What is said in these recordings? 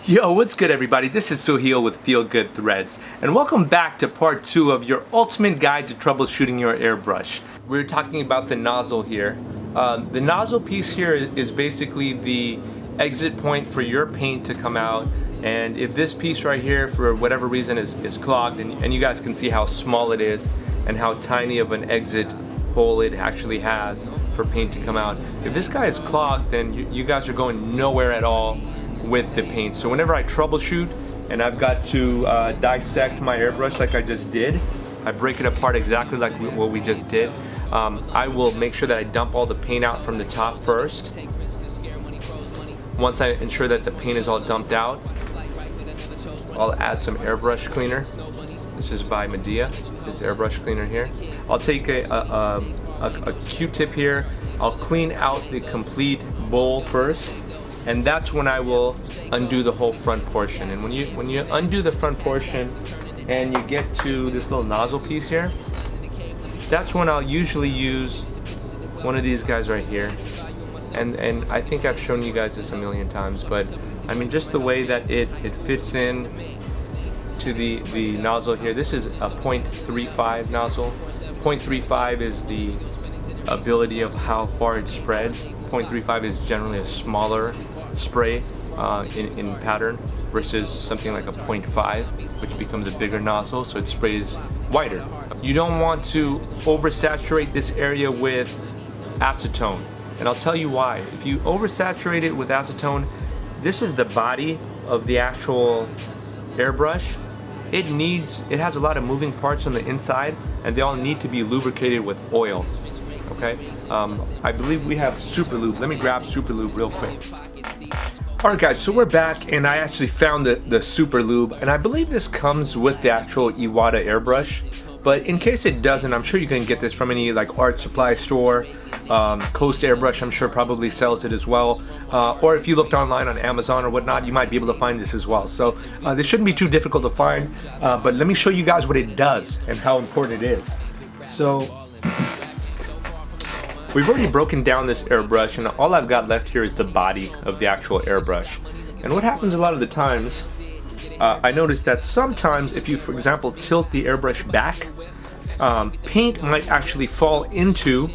Yo, what's good everybody? This is Suheel with Feelgood Threads, and welcome back to part 2 of your ultimate guide to troubleshooting your airbrush. We're talking about the nozzle here. The nozzle piece here is basically the exit point for your paint to come out, and if this piece right here for whatever reason is clogged, and you guys can see how small it is and how tiny of an exit hole it actually has for paint to come out. If this guy is clogged, then you guys are going nowhere at all with the paint. So whenever I troubleshoot and I've got to dissect my airbrush like I just did, I break it apart exactly like what we just did. I will make sure that I dump all the paint out from the top first. Once I ensure that the paint is all dumped out, I'll add some airbrush cleaner. This is by Medea, this airbrush cleaner here. I'll take a Q-tip here. I'll clean out the complete bowl first, and that's when I will undo the whole front portion. And when you undo the front portion and you get to this little nozzle piece here, that's when I'll usually use one of these guys right here. And I think I've shown you guys this a million times, but I mean, just the way that it fits in to the nozzle here. This is a 0.35 nozzle. 0.35 is the ability of how far it spreads. 0.35 is generally a smaller spray in pattern versus something like a 0.5, which becomes a bigger nozzle, so it sprays wider. You don't want to oversaturate this area with acetone, and I'll tell you why. If you oversaturate it with acetone, this is the body of the actual airbrush. It has a lot of moving parts on the inside, and they all need to be lubricated with oil. Okay, I believe we have Super Lube. Let me grab Super Lube real quick. Alright guys, so we're back, and I actually found the Super Lube, and I believe this comes with the actual Iwata airbrush, but in case it doesn't, I'm sure you can get this from any like art supply store. Coast Airbrush, I'm sure, probably sells it as well, or if you looked online on Amazon or whatnot, you might be able to find this as well. So this shouldn't be too difficult to find, but let me show you guys what it does and how important it is. So we've already broken down this airbrush, and all I've got left here is the body of the actual airbrush. And what happens a lot of the times, I noticed that sometimes if you, for example, tilt the airbrush back, paint might actually fall into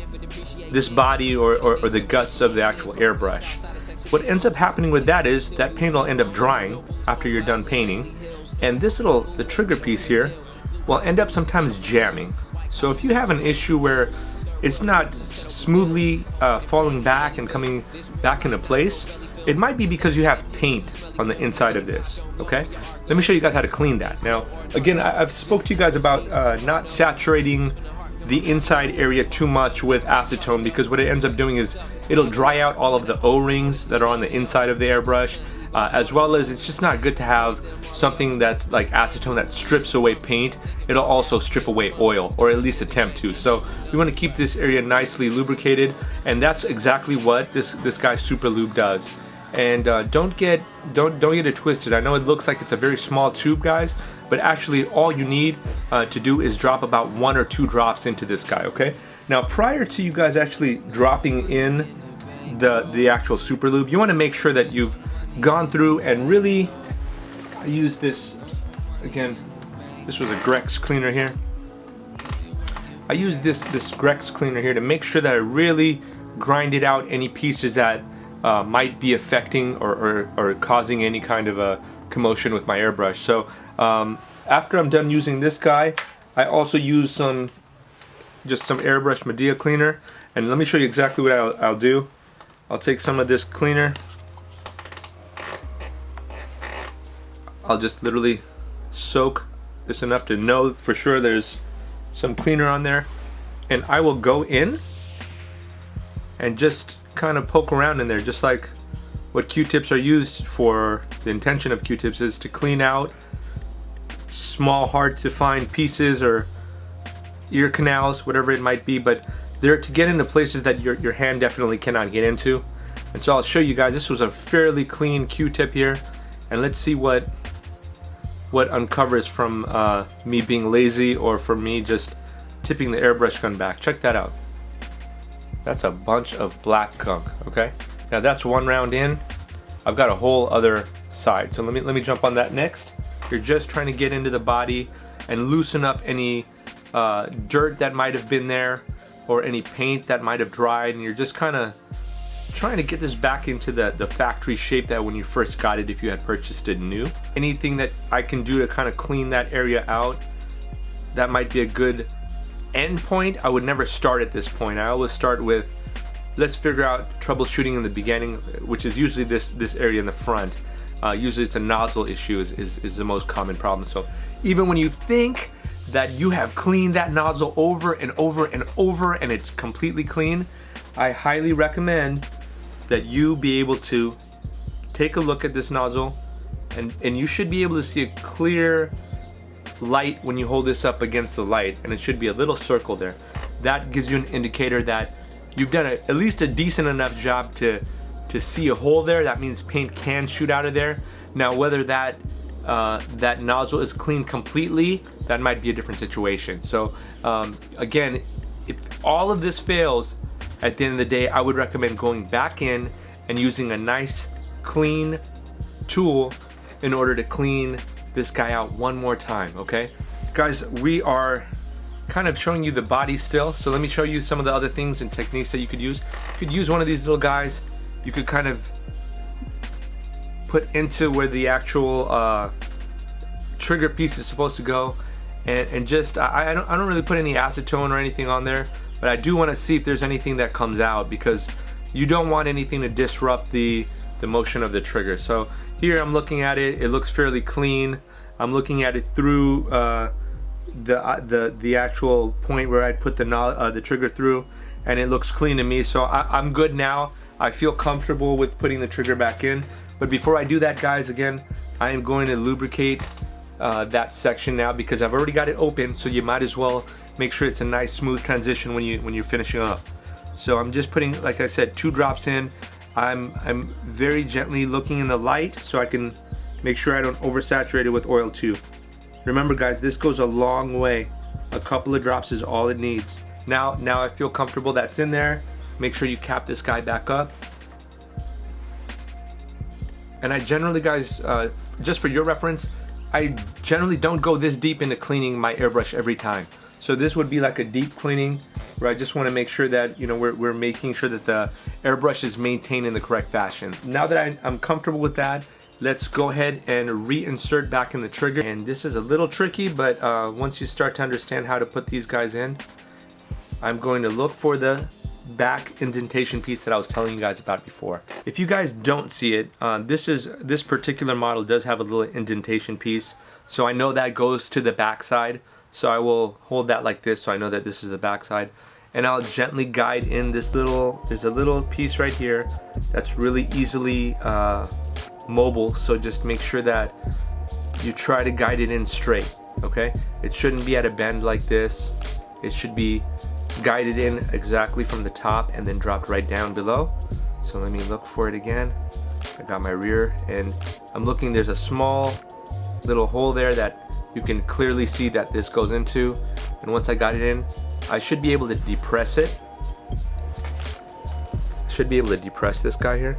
this body or the guts of the actual airbrush. What ends up happening with that is that paint will end up drying after you're done painting, and the trigger piece here will end up sometimes jamming. So if you have an issue where it's not smoothly falling back and coming back into place, it might be because you have paint on the inside of this. Okay, let me show you guys how to clean that. Now again, I've spoke to you guys about not saturating the inside area too much with acetone, because what it ends up doing is it'll dry out all of the O-rings that are on the inside of the airbrush, as well as it's just not good to have something that's like acetone that strips away paint. It'll also strip away oil, or at least attempt to. So we want to keep this area nicely lubricated, and that's exactly what this guy Super Lube does. And don't get it twisted. I know it looks like it's a very small tube, guys, but actually all you need to do is drop about 1 or 2 drops into this guy. Okay, now prior to you guys actually dropping in the actual Super Lube, you want to make sure that you've gone through and really, I use this again, this was a Grex cleaner here. I use this Grex cleaner here to make sure that I really grinded out any pieces that might be affecting or causing any kind of a commotion with my airbrush. So after I'm done using this guy, I also use just some Airbrush Medea cleaner, and let me show you exactly what I'll do. I'll take some of this cleaner. I'll just literally soak this enough to know for sure there's some cleaner on there, and I will go in and just kind of poke around in there, just like what Q-tips are used for. The intention of Q-tips is to clean out small, hard to find pieces or ear canals, whatever it might be, but they're to get into places that your hand definitely cannot get into. And so I'll show you guys. This was a fairly clean Q-tip here, and let's see what uncovers from me being lazy or from me just tipping the airbrush gun back. Check that out. That's a bunch of black gunk. Okay, now that's one round in. I've got a whole other side. So let me jump on that next. You're just trying to get into the body and loosen up any dirt that might have been there or any paint that might have dried, and you're just kind of trying to get this back into the factory shape that when you first got it if you had purchased it new. Anything that I can do to kind of clean that area out, that might be a good end point. I would never start at this point. I always start with, let's figure out troubleshooting in the beginning, which is usually this area in the front. Usually it's a nozzle issue is the most common problem. So even when you think that you have cleaned that nozzle over and over and over and it's completely clean, I highly recommend that you be able to take a look at this nozzle, and you should be able to see a clear light when you hold this up against the light, and it should be a little circle there. That gives you an indicator that you've done at least a decent enough job to see a hole there. That means paint can shoot out of there. Now whether that nozzle is clean completely, that might be a different situation. So again, if all of this fails, at the end of the day, I would recommend going back in and using a nice clean tool in order to clean this guy out one more time, okay? Guys, we are kind of showing you the body still, so let me show you some of the other things and techniques that you could use. You could use one of these little guys. You could kind of put into where the actual trigger piece is supposed to go, and just I don't really put any acetone or anything on there, but I do want to see if there's anything that comes out, because you don't want anything to disrupt the motion of the trigger. So here I'm looking at it, it looks fairly clean. I'm looking at it through the actual point where I'd put the trigger through, and it looks clean to me. So I'm good now. I feel comfortable with putting the trigger back in. But before I do that, guys, again, I am going to lubricate that section now, because I've already got it open, so you might as well make sure it's a nice smooth transition when you're finishing up. So I'm just putting, like I said, 2 drops in. I'm very gently looking in the light so I can make sure I don't oversaturate it with oil too. Remember guys, this goes a long way. A couple of drops is all it needs. Now I feel comfortable that's in there. Make sure you cap this guy back up. And I generally, guys, just for your reference, I generally don't go this deep into cleaning my airbrush every time. So this would be like a deep cleaning where I just want to make sure that, you know, we're making sure that the airbrush is maintained in the correct fashion. Now that I'm comfortable with that, let's go ahead and reinsert back in the trigger. And this is a little tricky, but once you start to understand how to put these guys in, I'm going to look for the back indentation piece that I was telling you guys about before. If you guys don't see it, this particular model does have a little indentation piece, so I know that goes to the back side. So I will hold that like this so I know that this is the back side, and I'll gently guide in this there's a little piece right here that's really easily mobile, so just make sure that you try to guide it in straight, okay? It shouldn't be at a bend like this. It should be guided in exactly from the top and then dropped right down below. So let me look for it again. I got my rear, and I'm looking, there's a small little hole there that you can clearly see that this goes into, and once I got it in, I should be able to depress it. Should be able to depress this guy here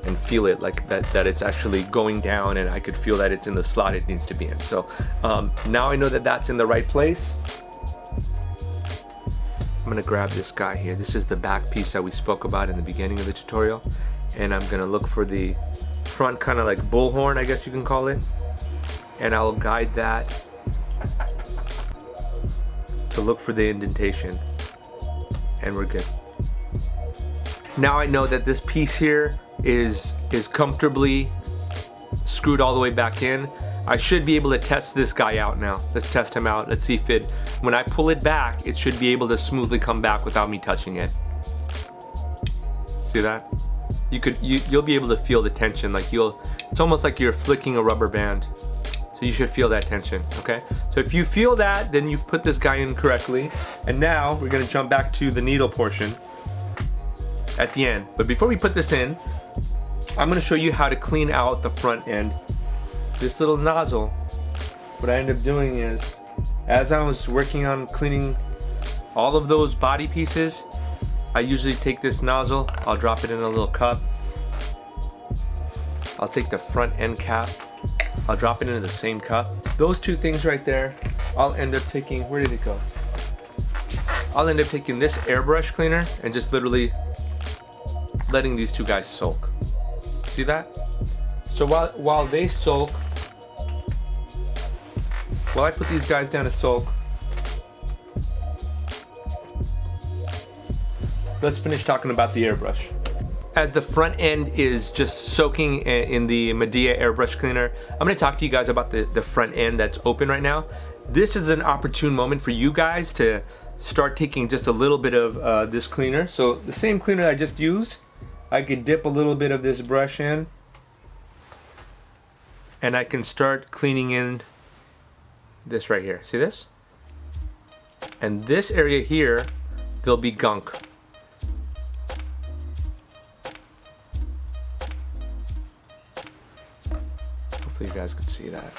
and feel it like that it's actually going down, and I could feel that it's in the slot it needs to be in. So now I know that that's in the right place. I'm gonna grab this guy here. This is the back piece that we spoke about in the beginning of the tutorial, and I'm gonna look for the front kind of like bullhorn, I guess you can call it, and I'll guide that to look for the indentation, and we're good. Now I know that this piece here is comfortably screwed all the way back in. I should be able to test this guy out now. Let's test him out. Let's see if when I pull it back, it should be able to smoothly come back without me touching it. See that? You'll be able to feel the tension, like it's almost like you're flicking a rubber band. So you should feel that tension, okay? So if you feel that, then you've put this guy in correctly. And now we're gonna jump back to the needle portion at the end. But before we put this in, I'm gonna show you how to clean out the front end. This little nozzle, what I end up doing is, as I was working on cleaning all of those body pieces, I usually take this nozzle, I'll drop it in a little cup, I'll take the front end cap, I'll drop it into the same cup. Those two things right there, I'll end up taking, where did it go? I'll end up taking this airbrush cleaner and just literally letting these two guys soak. See that? So while they soak, while I put these guys down to soak, let's finish talking about the airbrush. As the front end is just soaking in the Medea airbrush cleaner, I'm gonna talk to you guys about the front end that's open right now. This is an opportune moment for you guys to start taking just a little bit of this cleaner. So the same cleaner I just used, I could dip a little bit of this brush in and I can start cleaning in this right here. See this? And this area here, there'll be gunk. Hopefully you guys can see that.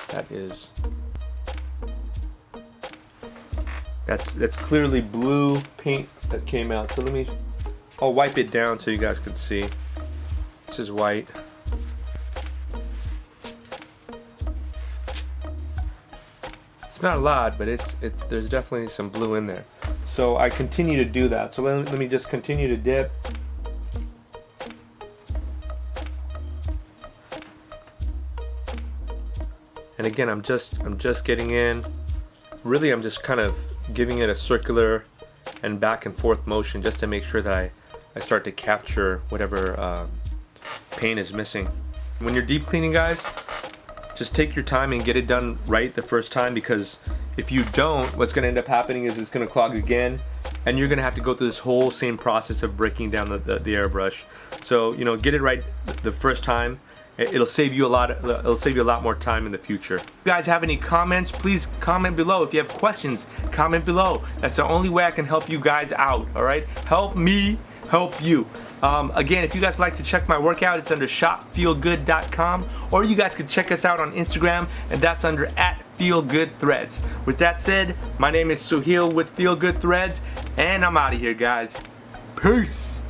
That's clearly blue paint that came out. So I'll wipe it down so you guys can see. This is white. It's not a lot, but there's definitely some blue in there. So I continue to do that. So let me just continue to dip. And again, I'm just getting in. Really, I'm just kind of giving it a circular and back and forth motion just to make sure that I start to capture whatever paint is missing. When you're deep cleaning, guys, just take your time and get it done right the first time, because if you don't, what's going to end up happening is it's going to clog again, and you're going to have to go through this whole same process of breaking down the airbrush. So, you know, get it right the first time. It'll save you a lot. It'll save you a lot more time in the future. If you guys have any comments, please comment below. If you have questions, comment below. That's the only way I can help you guys out. All right, help me help you. Again, if you guys would like to check my workout, it's under shopfeelgood.com, or you guys can check us out on Instagram, and that's under @FeelGoodThreads. With that said, my name is Suheel with Feelgood Threads, and I'm out of here, guys. Peace.